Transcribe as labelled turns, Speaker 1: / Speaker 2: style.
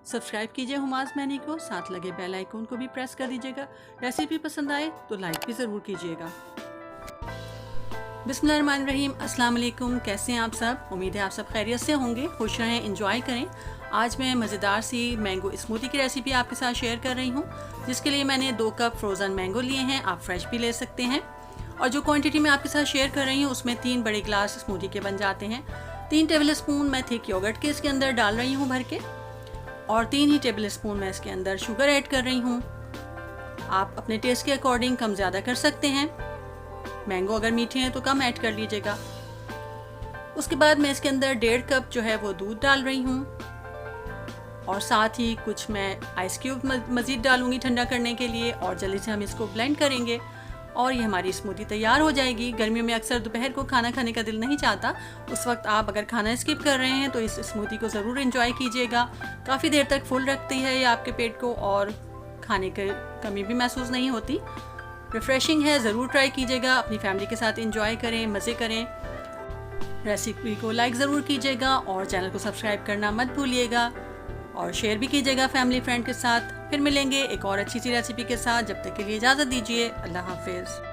Speaker 1: Subscribe कीजिए hummus many को, साथ लगे बेल आइकन को भी प्रेस कर दीजिएगा। रेसिपी पसंद आए तो लाइक भी ज़रूर कीजिएगा। बिस्मिल्लाहिर्रहमानिर्रहीम, अस्सलाम वालेकुम। कैसे हैं आप सब? उम्मीद है आप सब खैरियत से होंगे, खुश रहें, एंजॉय करें। आज मैं मज़ेदार सी मैंगो स्मूदी की रेसिपी आपके साथ शेयर कर रही हूँ, जिसके लिए मैंने 2 कप फ्रोज़न मैंगो लिए हैं। आप फ्रेश भी ले सकते हैं। और जो क्वांटिटी मैं आपके साथ शेयर कर रही हूँ उसमें 3 बड़े गिलास स्मूदी के बन जाते हैं। 3 टेबल स्पून मैं थिक योगर्ट के इसके अंदर डाल रही हूँ भर के, और 3 ही टेबल स्पून मैं इसके अंदर शुगर ऐड कर रही हूँ। आप अपने टेस्ट के अकॉर्डिंग कम ज़्यादा कर सकते हैं। मैंगो अगर मीठे हैं तो कम ऐड कर लीजिएगा। उसके बाद मैं इसके अंदर 1.5 कप जो है वो दूध डाल रही हूँ, और साथ ही कुछ मैं आइस क्यूब मज़ीद डालूंगी ठंडा करने के लिए, और जल्दी से हम इसको ब्लेंड करेंगे और ये हमारी स्मूदी तैयार हो जाएगी। गर्मियों में अक्सर दोपहर को खाना खाने का दिल नहीं चाहता, उस वक्त आप अगर खाना स्किप कर रहे हैं तो इस स्मूदी को ज़रूर एंजॉय कीजिएगा। काफ़ी देर तक फुल रखती है ये आपके पेट को, और खाने की कमी भी महसूस नहीं होती। रिफ़्रेशिंग है, ज़रूर ट्राई कीजिएगा। अपनी फैमिली के साथ एंजॉय करें, मज़े करें। रेसिपी को लाइक ज़रूर कीजिएगा और चैनल को सब्सक्राइब करना मत भूलिएगा, और शेयर भी कीजिएगा फैमिली फ्रेंड के साथ। फिर मिलेंगे एक और अच्छी सी रेसिपी के साथ। जब तक के लिए इजाज़त दीजिए। अल्लाह हाफिज़।